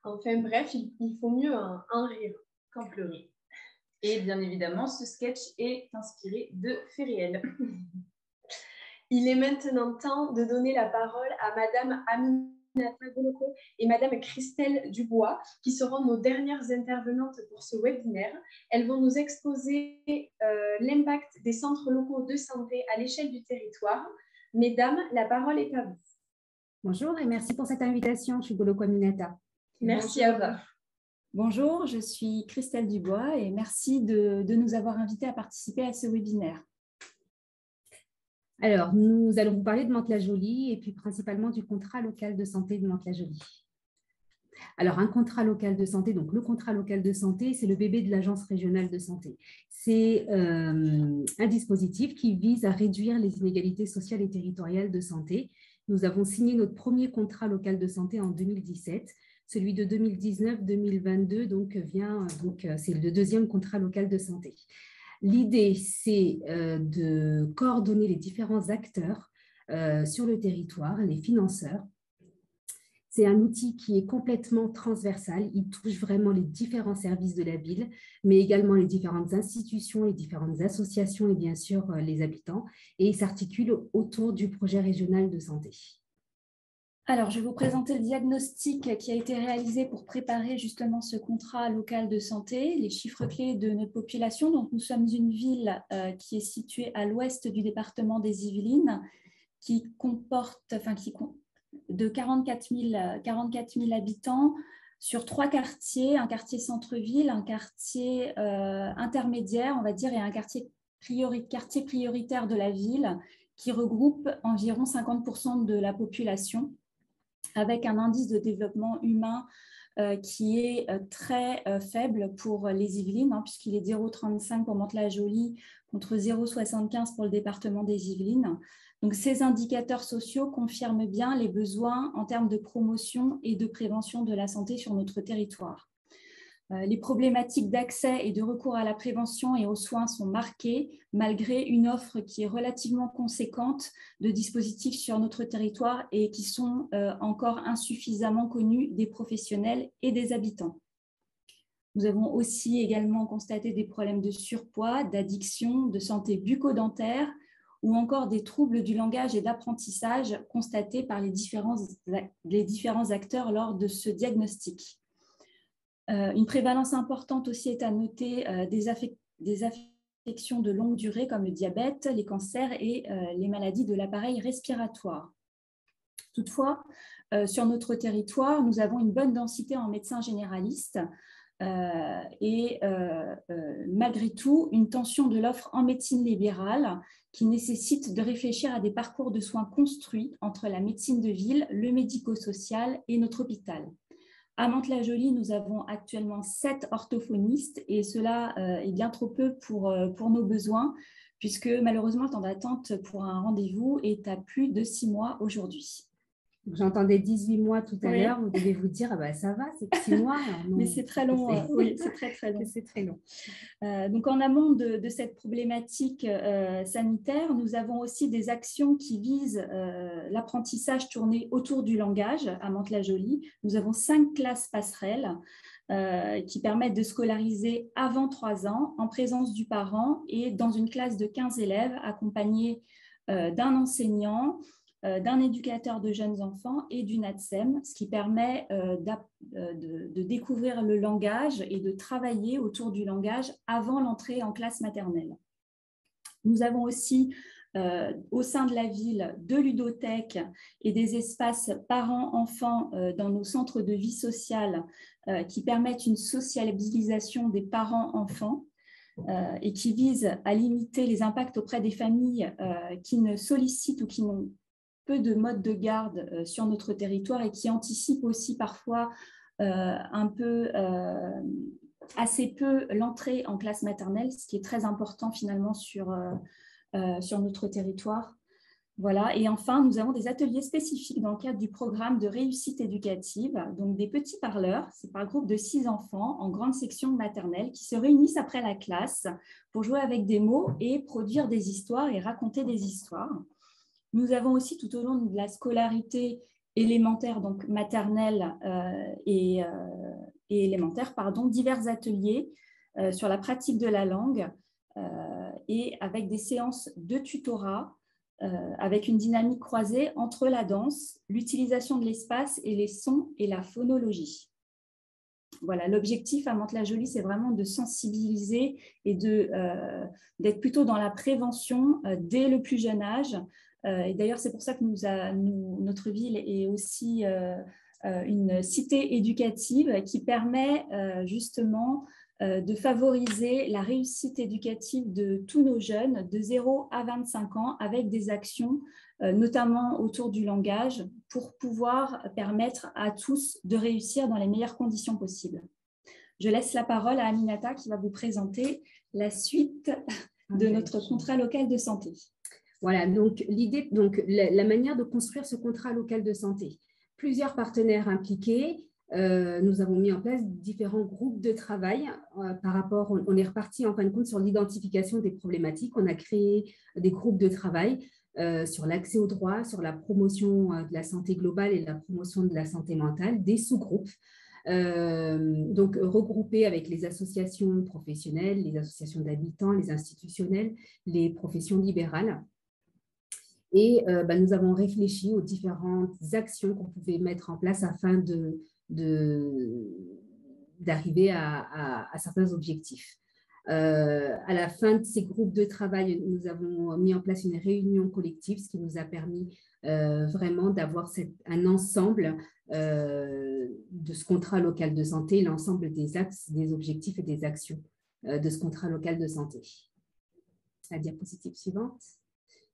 Enfin bref, il faut mieux en rire qu'en pleurer. Et bien évidemment, ce sketch est inspiré de faits réels. Il est maintenant temps de donner la parole à Madame Aminata Goloko et Madame Christelle Dubois, qui seront nos dernières intervenantes pour ce webinaire. Elles vont nous exposer l'impact des centres locaux de santé à l'échelle du territoire. Mesdames, la parole est à vous. Bonjour et merci pour cette invitation. Je suis Goloko Aminata. Merci à vous. Bonjour, je suis Christelle Dubois et merci de nous avoir invités à participer à ce webinaire. Alors, nous allons vous parler de Mantes-la-Jolie et puis principalement du contrat local de santé de Mantes-la-Jolie. Alors, un contrat local de santé, donc le contrat local de santé, c'est le bébé de l'Agence régionale de santé. C'est un dispositif qui vise à réduire les inégalités sociales et territoriales de santé. Nous avons signé notre premier contrat local de santé en 2017. Celui de 2019-2022 c'est le 2e contrat local de santé. L'idée, c'est de coordonner les différents acteurs sur le territoire, les financeurs, C'est un outil qui est complètement transversal. Il touche vraiment les différents services de la ville, mais également les différentes institutions, les différentes associations et bien sûr les habitants. Et il s'articule autour du projet régional de santé. Alors, je vais vous présenter le diagnostic qui a été réalisé pour préparer justement ce contrat local de santé, les chiffres clés de notre population. Donc, nous sommes une ville qui est située à l'ouest du département des Yvelines, qui comporte, de 44 000 habitants sur 3 quartiers, un quartier centre-ville, un quartier intermédiaire, on va dire, et un quartier prioritaire de la ville qui regroupe environ 50% de la population, avec un indice de développement humain qui est très faible pour les Yvelines, puisqu'il est 0,35 pour Mantes-la-Jolie contre 0,75 pour le département des Yvelines. Donc, ces indicateurs sociaux confirment bien les besoins en termes de promotion et de prévention de la santé sur notre territoire. Les problématiques d'accès et de recours à la prévention et aux soins sont marquées, malgré une offre qui est relativement conséquente de dispositifs sur notre territoire et qui sont encore insuffisamment connus des professionnels et des habitants. Nous avons aussi également constaté des problèmes de surpoids, d'addiction, de santé bucco-dentaire, ou encore des troubles du langage et d'apprentissage constatés par les différents acteurs lors de ce diagnostic. Une prévalence importante aussi est à noter des affections de longue durée comme le diabète, les cancers et les maladies de l'appareil respiratoire. Toutefois, sur notre territoire, nous avons une bonne densité en médecins généralistes et malgré tout, une tension de l'offre en médecine libérale qui nécessite de réfléchir à des parcours de soins construits entre la médecine de ville, le médico-social et notre hôpital. À Mantes-la-Jolie, nous avons actuellement 7 orthophonistes et cela est bien trop peu pour nos besoins, puisque malheureusement, le temps d'attente pour un rendez-vous est à plus de 6 mois aujourd'hui. J'entendais 18 mois tout à l'heure, vous devez vous dire, ah bah, ça va, c'est 6 mois. Non, mais c'est très long, oui, c'est très très long. C'est très long. Donc en amont de cette problématique sanitaire, nous avons aussi des actions qui visent l'apprentissage tourné autour du langage à Mantes-la-Jolie. Nous avons 5 classes passerelles qui permettent de scolariser avant 3 ans en présence du parent et dans une classe de 15 élèves accompagnés d'un enseignant, d'un éducateur de jeunes enfants et d'une ATSEM, ce qui permet de découvrir le langage et de travailler autour du langage avant l'entrée en classe maternelle. Nous avons aussi au sein de la ville 2 ludothèques et des espaces parents-enfants dans nos centres de vie sociale qui permettent une socialisation des parents-enfants et qui visent à limiter les impacts auprès des familles qui ne sollicitent ou qui n'ont peu de modes de garde sur notre territoire et qui anticipent aussi parfois assez peu l'entrée en classe maternelle, ce qui est très important finalement sur notre territoire. Voilà. Et enfin, nous avons des ateliers spécifiques dans le cadre du programme de réussite éducative, donc des petits parleurs, c'est par groupe de 6 enfants en grande section maternelle qui se réunissent après la classe pour jouer avec des mots et produire des histoires et raconter des histoires. Nous avons aussi tout au long de la scolarité élémentaire, donc maternelle et élémentaire, divers ateliers sur la pratique de la langue et avec des séances de tutorat avec une dynamique croisée entre la danse, l'utilisation de l'espace et les sons et la phonologie. Voilà, l'objectif à Mantes-la-Jolie, c'est vraiment de sensibiliser et d'être plutôt dans la prévention dès le plus jeune âge. Et d'ailleurs, c'est pour ça que notre ville est aussi une cité éducative qui permet justement de favoriser la réussite éducative de tous nos jeunes de 0 à 25 ans avec des actions, notamment autour du langage, pour pouvoir permettre à tous de réussir dans les meilleures conditions possibles. Je laisse la parole à Aminata qui va vous présenter la suite de notre contrat local de santé. Voilà, donc l'idée, la manière de construire ce contrat local de santé. Plusieurs partenaires impliqués. Nous avons mis en place différents groupes de travail par rapport, on est reparti en fin de compte sur l'identification des problématiques. On a créé des groupes de travail sur l'accès aux droits, sur la promotion de la santé globale et la promotion de la santé mentale, des sous-groupes, donc regroupés avec les associations professionnelles, les associations d'habitants, les institutionnels, les professions libérales. Et nous avons réfléchi aux différentes actions qu'on pouvait mettre en place afin d'arriver à certains objectifs. À la fin de ces groupes de travail, nous avons mis en place une réunion collective, ce qui nous a permis vraiment d'avoir un ensemble de ce contrat local de santé, l'ensemble des axes, des objectifs et des actions de ce contrat local de santé. La diapositive suivante.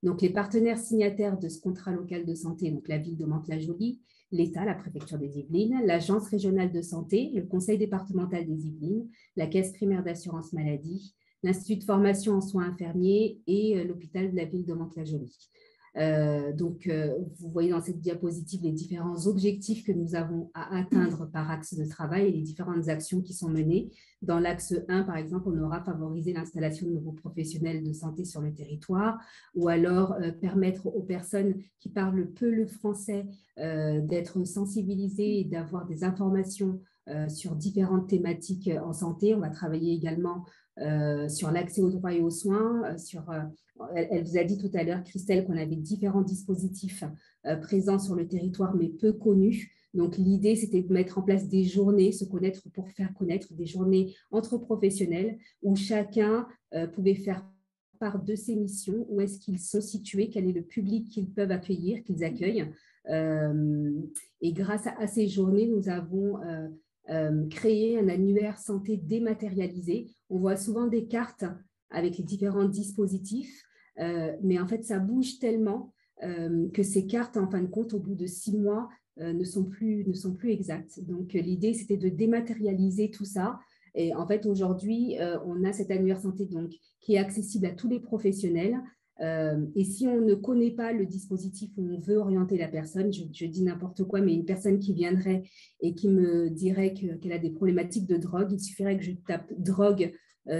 Donc, les partenaires signataires de ce contrat local de santé, donc la ville de Mantes-la-Jolie, l'État, la préfecture des Yvelines, l'Agence régionale de santé, le Conseil départemental des Yvelines, la Caisse primaire d'assurance maladie, l'Institut de formation en soins infirmiers et l'hôpital de la ville de Mantes-la-Jolie. Vous voyez dans cette diapositive les différents objectifs que nous avons à atteindre par axe de travail et les différentes actions qui sont menées. Dans l'axe 1, par exemple, on aura favorisé l'installation de nouveaux professionnels de santé sur le territoire ou alors permettre aux personnes qui parlent peu le français d'être sensibilisées et d'avoir des informations sur différentes thématiques en santé. On va travailler également sur l'accès aux droits et aux soins. Elle vous a dit tout à l'heure, Christelle, qu'on avait différents dispositifs présents sur le territoire, mais peu connus. Donc, l'idée, c'était de mettre en place des journées, se connaître pour faire connaître, des journées entre professionnels où chacun pouvait faire part de ses missions, où est-ce qu'ils sont situés, quel est le public qu'ils peuvent accueillir, qu'ils accueillent. Et grâce à ces journées, nous avons créé un annuaire santé dématérialisé. On voit souvent des cartes avec les différents dispositifs, mais en fait, ça bouge tellement que ces cartes, en fin de compte, au bout de 6 mois, ne sont plus exactes. Donc, l'idée, c'était de dématérialiser tout ça. Et en fait, aujourd'hui, on a cet annuaire santé donc, qui est accessible à tous les professionnels. Et si on ne connaît pas le dispositif où on veut orienter la personne, je dis n'importe quoi, mais une personne qui viendrait et qui me dirait qu'elle a des problématiques de drogue, il suffirait que je tape « drogue »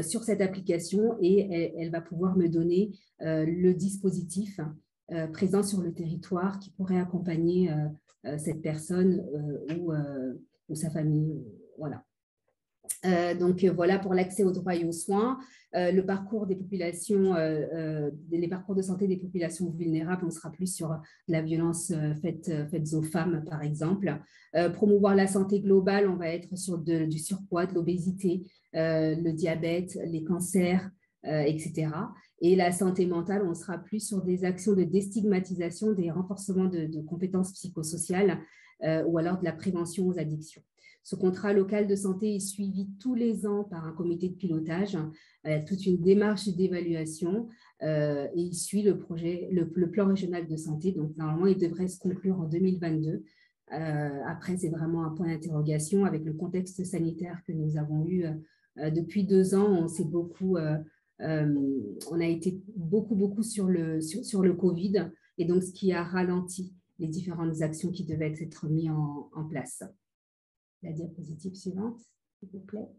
sur cette application et elle va pouvoir me donner le dispositif présent sur le territoire qui pourrait accompagner cette personne ou sa famille. Voilà. Voilà pour l'accès aux droits et aux soins. Le parcours des populations, les parcours de santé des populations vulnérables, on sera plus sur la violence faite aux femmes, par exemple. Promouvoir la santé globale, on va être sur du surpoids, de l'obésité, le diabète, les cancers, etc. Et la santé mentale, on sera plus sur des actions de déstigmatisation, des renforcements de compétences psychosociales ou alors de la prévention aux addictions. Ce contrat local de santé est suivi tous les ans par un comité de pilotage, toute une démarche d'évaluation et il suit le plan régional de santé. Donc, normalement, il devrait se conclure en 2022. Après, c'est vraiment un point d'interrogation avec le contexte sanitaire que nous avons eu depuis 2 ans. On a été beaucoup sur le Covid et donc ce qui a ralenti les différentes actions qui devaient être mises en place. La diapositive suivante, s'il vous plaît.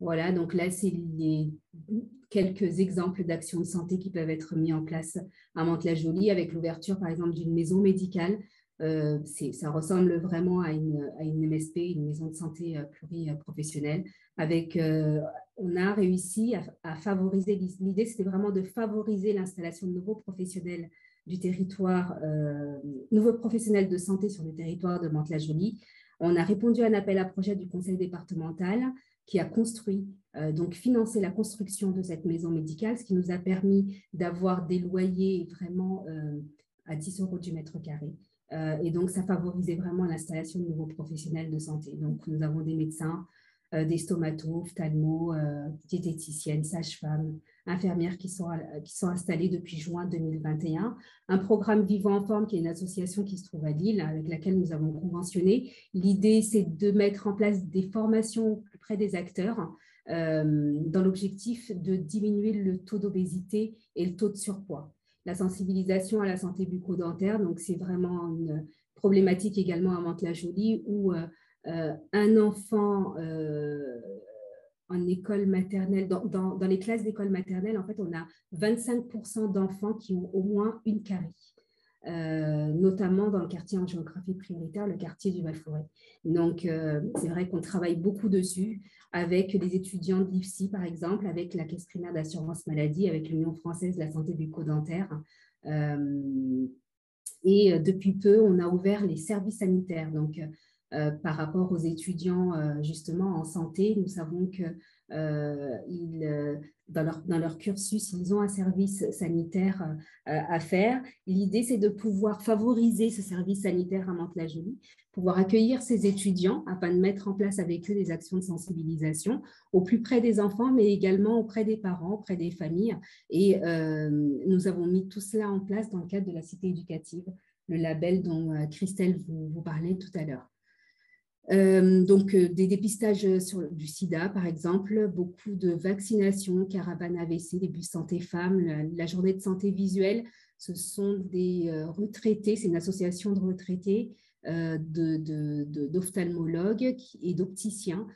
Voilà, donc là, c'est quelques exemples d'actions de santé qui peuvent être mis en place à Mantes-la-Jolie avec l'ouverture, par exemple, d'une maison médicale. Ça ressemble vraiment à une MSP, une maison de santé pluriprofessionnelle. On a réussi à favoriser, l'idée, c'était vraiment de favoriser l'installation de nouveaux professionnels du territoire, nouveaux professionnels de santé sur le territoire de Mantes-la-Jolie. On a répondu à un appel à projet du conseil départemental qui a financé la construction de cette maison médicale, ce qui nous a permis d'avoir des loyers vraiment à 10 € du mètre carré. Et donc, ça favorisait vraiment l'installation de nouveaux professionnels de santé. Donc, nous avons des médecins, des stomatos, ophtalmos, diététiciennes, sages-femmes, infirmières qui sont installées depuis juin 2021. Un programme Vivant en Forme, qui est une association qui se trouve à Lille, avec laquelle nous avons conventionné. L'idée, c'est de mettre en place des formations plus près des acteurs dans l'objectif de diminuer le taux d'obésité et le taux de surpoids. La sensibilisation à la santé bucco-dentaire, donc c'est vraiment une problématique également à Mantes-la-Jolie où un enfant en école maternelle, dans les classes d'école maternelle, en fait, on a 25% d'enfants qui ont au moins une carie. Notamment dans le quartier en géographie prioritaire, le quartier du Val-Forêt. Donc, c'est vrai qu'on travaille beaucoup dessus avec les étudiants de l'IFSI, par exemple, avec la Caisse primaire d'assurance maladie, avec l'Union française de la santé bucco-dentaire. Et depuis peu, on a ouvert les services sanitaires. Donc, par rapport aux étudiants justement en santé, nous savons que dans leur cursus, ils ont un service sanitaire à faire. L'idée, c'est de pouvoir favoriser ce service sanitaire à Mantes-la-Jolie, pouvoir accueillir ces étudiants afin de mettre en place avec eux des actions de sensibilisation au plus près des enfants, mais également auprès des parents, auprès des familles. Et nous avons mis tout cela en place dans le cadre de la cité éducative, le label dont Christelle vous parlait tout à l'heure. Donc, des dépistages du sida, par exemple, beaucoup de vaccinations, caravane AVC, les bus santé femmes, la journée de santé visuelle. Ce sont des retraités, c'est une association de retraités, d'ophtalmologues et d'opticiens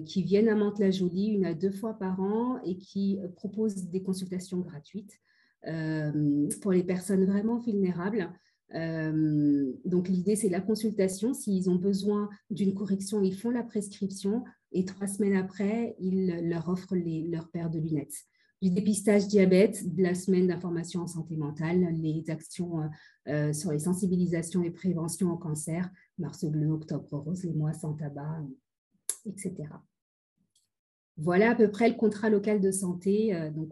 qui viennent à Mantes-la-Jolie 1 à 2 fois par an et qui proposent des consultations gratuites pour les personnes vraiment vulnérables. Donc l'idée c'est la consultation, s'ils ont besoin d'une correction ils font la prescription et 3 semaines après ils leur offrent leur paire de lunettes. Du dépistage diabète, de la semaine d'information en santé mentale, les actions sur les sensibilisations et prévention au cancer, mars bleu, octobre rose, les mois sans tabac, etc. Voilà à peu près le contrat local de santé. Donc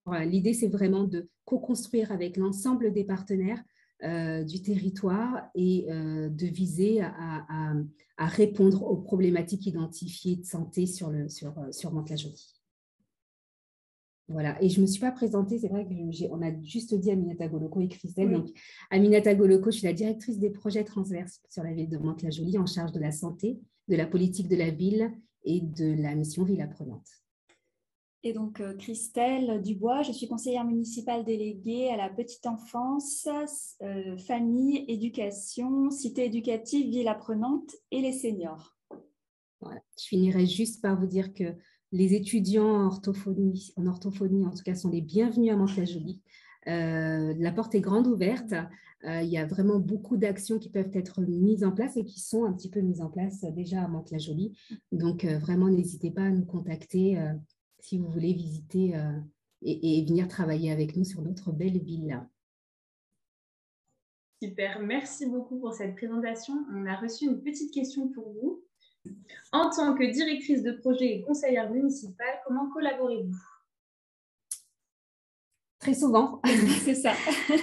voilà, l'idée c'est vraiment de co-construire avec l'ensemble des partenaires du territoire et de viser à répondre aux problématiques identifiées de santé sur Mantes-la-Jolie. Voilà, et je ne me suis pas présentée, c'est vrai qu'on a juste dit Aminata Goloko et Christelle. Oui. Donc, Aminata Goloko, je suis la directrice des projets transverses sur la ville de Mantes-la-Jolie en charge de la santé, de la politique de la ville et de la mission Ville Apprenante. Et donc, Christelle Dubois, je suis conseillère municipale déléguée à la petite enfance, famille, éducation, cité éducative, ville apprenante et les seniors. Voilà. Je finirai juste par vous dire que les étudiants en orthophonie, en tout cas, sont les bienvenus à Mantes-la-Jolie. La porte est grande ouverte. Il y a vraiment beaucoup d'actions qui peuvent être mises en place et qui sont un petit peu mises en place déjà à Mantes-la-Jolie. Donc, vraiment, n'hésitez pas à nous contacter si vous voulez visiter et venir travailler avec nous sur notre belle ville. Super, merci beaucoup pour cette présentation. On a reçu une petite question pour vous. En tant que directrice de projet et conseillère municipale, comment collaborez-vous? Très souvent, c'est ça.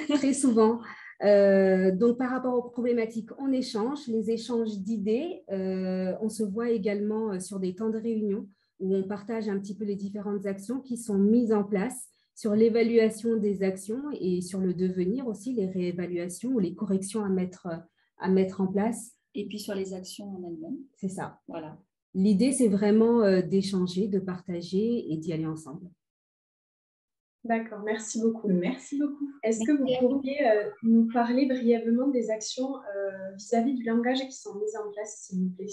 Très souvent. Donc, par rapport aux problématiques, on échange, les échanges d'idées. On se voit également sur des temps de réunion où on partage un petit peu les différentes actions qui sont mises en place sur l'évaluation des actions et sur le devenir aussi, les réévaluations ou les corrections à mettre en place. Et puis sur les actions en elles-mêmes. C'est ça. Voilà. L'idée, c'est vraiment d'échanger, de partager et d'y aller ensemble. D'accord, merci beaucoup. Merci beaucoup. Est-ce que vous pourriez nous parler brièvement des actions vis-à-vis du langage qui sont mises en place, s'il vous plaît?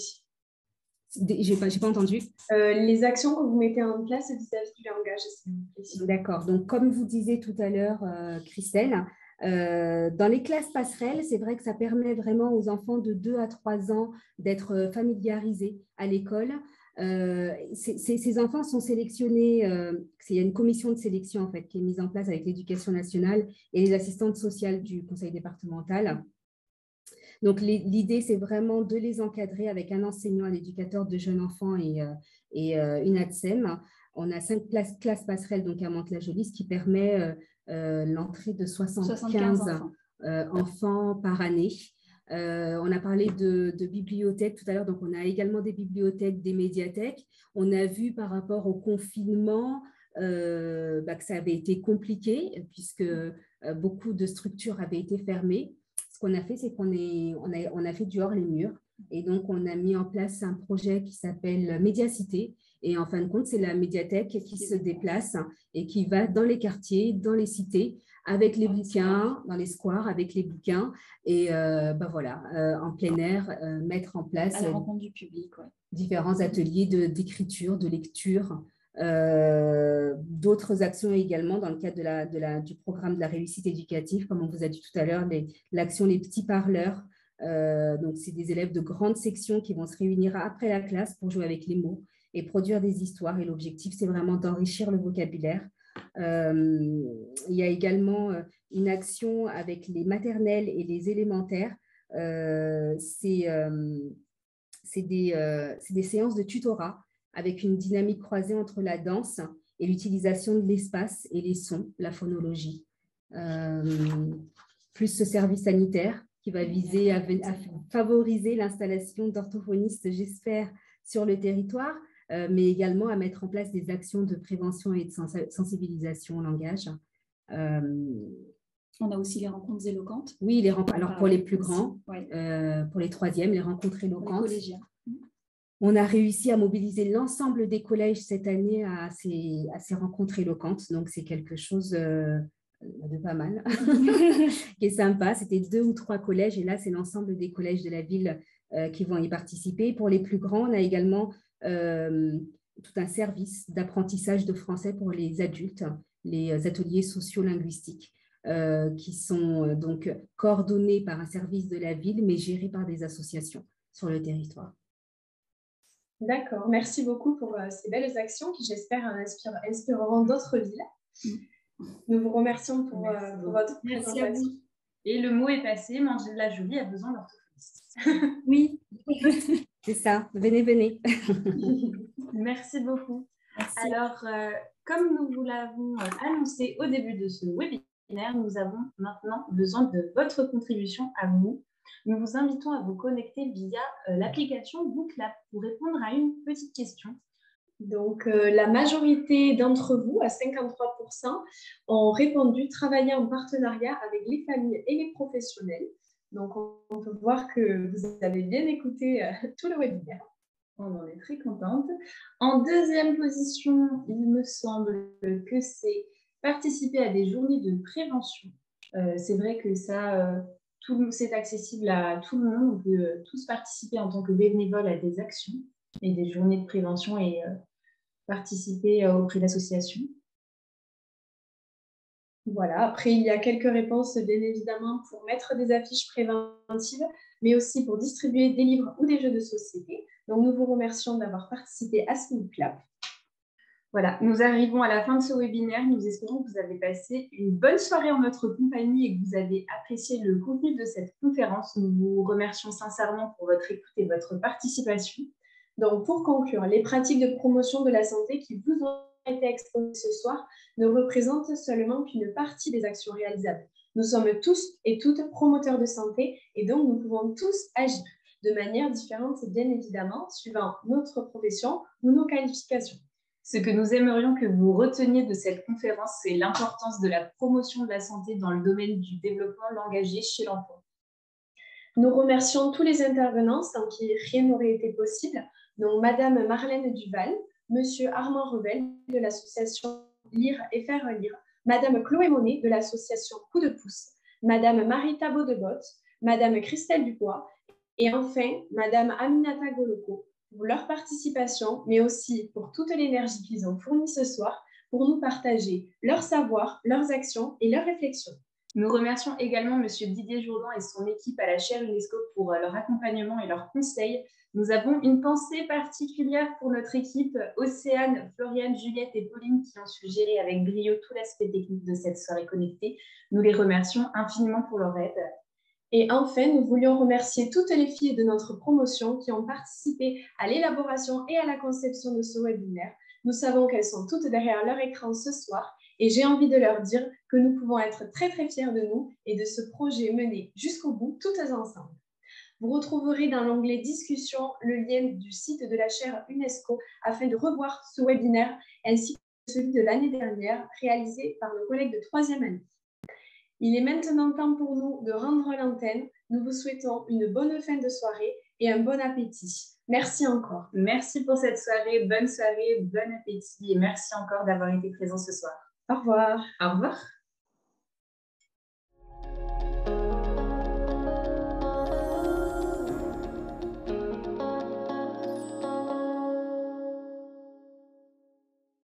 J'ai pas entendu. Les actions que vous mettez en place vis-à-vis du langage, s'il vous plaît. D'accord. Donc, comme vous disiez tout à l'heure, Christelle, dans les classes passerelles, c'est vrai que ça permet vraiment aux enfants de 2 à 3 ans d'être familiarisés à l'école. Ces enfants sont sélectionnés, il y a une commission de sélection en fait, qui est mise en place avec l'Éducation nationale et les assistantes sociales du conseil départemental. Donc, l'idée, c'est vraiment de les encadrer avec un enseignant, un éducateur de jeunes enfants et une ATSEM. On a 5 classes passerelles donc à Mantes-la-Jolie, ce qui permet l'entrée de 75 enfants par année. On a parlé de bibliothèques tout à l'heure, donc on a également des bibliothèques, des médiathèques. On a vu par rapport au confinement que ça avait été compliqué puisque beaucoup de structures avaient été fermées. Ce qu'on a fait, c'est qu'on a fait du hors les murs et donc on a mis en place un projet qui s'appelle Médiacité Et en fin de compte, c'est la médiathèque qui se déplace et qui va dans les quartiers, dans les cités, avec les bouquins, dans les squares, avec les bouquins, et voilà, en plein air, mettre en place à la rencontre du public, différents ateliers d'écriture, de lecture, d'autres actions également dans le cadre du programme de la réussite éducative, comme on vous a dit tout à l'heure, l'action Les Petits Parleurs. Donc, c'est des élèves de grandes sections qui vont se réunir après la classe pour jouer avec les mots et produire des histoires. Et l'objectif, c'est vraiment d'enrichir le vocabulaire. Il y a également une action avec les maternelles et les élémentaires. C'est des séances de tutorat avec une dynamique croisée entre la danse et l'utilisation de l'espace et les sons, la phonologie. Plus ce service sanitaire qui va viser à favoriser l'installation d'orthophonistes, j'espère, sur le territoire, mais également à mettre en place des actions de prévention et de sensibilisation au langage. On a aussi les rencontres éloquentes. Oui, alors pour les plus grands, pour les troisièmes, les rencontres éloquentes. Les collégiens. On a réussi à mobiliser l'ensemble des collèges cette année à ces rencontres éloquentes. Donc, c'est quelque chose de pas mal, qui est sympa. C'était 2 ou 3 collèges et là, c'est l'ensemble des collèges de la ville qui vont y participer. Pour les plus grands, on a également tout un service d'apprentissage de français pour les adultes, les ateliers socio-linguistiques. Qui sont donc coordonnés par un service de la ville, mais gérés par des associations sur le territoire. D'accord, merci beaucoup pour ces belles actions qui, j'espère, inspireront d'autres villes. Nous vous remercions pour votre présentation. Et le mot est passé, Mandela Joly a besoin d'orthophonistes. Oui, c'est ça, venez. Merci beaucoup. Merci. Alors, comme nous vous l'avons annoncé au début de ce webinaire, nous avons maintenant besoin de votre contribution à vous. Nous vous invitons à vous connecter via l'application Booklab pour répondre à une petite question. Donc, la majorité d'entre vous, à 53%, ont répondu travailler en partenariat avec les familles et les professionnels. Donc, on peut voir que vous avez bien écouté tout le webinaire. On en est très contente. En deuxième position, il me semble que c'est participer à des journées de prévention. C'est vrai que ça, c'est accessible à tout le monde. On peut tous participer en tant que bénévole à des actions et des journées de prévention et participer auprès d'associations. Voilà. Après, il y a quelques réponses, bien évidemment, pour mettre des affiches préventives, mais aussi pour distribuer des livres ou des jeux de société. Donc, nous vous remercions d'avoir participé à ce Booklab. Voilà, nous arrivons à la fin de ce webinaire. Nous espérons que vous avez passé une bonne soirée en notre compagnie et que vous avez apprécié le contenu de cette conférence. Nous vous remercions sincèrement pour votre écoute et votre participation. Donc, pour conclure, les pratiques de promotion de la santé qui vous ont été exposées ce soir ne représentent seulement qu'une partie des actions réalisables. Nous sommes tous et toutes promoteurs de santé et donc nous pouvons tous agir de manière différente, bien évidemment, suivant notre profession ou nos qualifications. Ce que nous aimerions que vous reteniez de cette conférence, c'est l'importance de la promotion de la santé dans le domaine du développement langagier chez l'enfant. Nous remercions tous les intervenants sans qui rien n'aurait été possible. Donc, Madame Marlène Duval, Monsieur Armand Revel de l'association Lire et Faire Lire, Madame Chloé Monet de l'association Coup de pouce, Madame Marita Baudebotte, Madame Christelle Dubois et enfin Madame Aminata Goloko pour leur participation, mais aussi pour toute l'énergie qu'ils ont fournie ce soir pour nous partager leur savoir, leurs actions et leurs réflexions. Nous remercions également Monsieur Didier Jourdan et son équipe à la chaire UNESCO pour leur accompagnement et leurs conseils. Nous avons une pensée particulière pour notre équipe, Océane, Floriane, Juliette et Pauline, qui ont su gérer avec brio tout l'aspect technique de cette soirée connectée. Nous les remercions infiniment pour leur aide. Et enfin, nous voulions remercier toutes les filles de notre promotion qui ont participé à l'élaboration et à la conception de ce webinaire. Nous savons qu'elles sont toutes derrière leur écran ce soir et j'ai envie de leur dire que nous pouvons être très très fiers de nous et de ce projet mené jusqu'au bout, toutes ensemble. Vous retrouverez dans l'onglet Discussion le lien du site de la chaire UNESCO afin de revoir ce webinaire ainsi que celui de l'année dernière réalisé par nos collègues de 3e année. Il est maintenant temps pour nous de rendre l'antenne. Nous vous souhaitons une bonne fin de soirée et un bon appétit. Merci encore. Merci pour cette soirée, bon appétit et merci encore d'avoir été présent ce soir. Au revoir. Au revoir.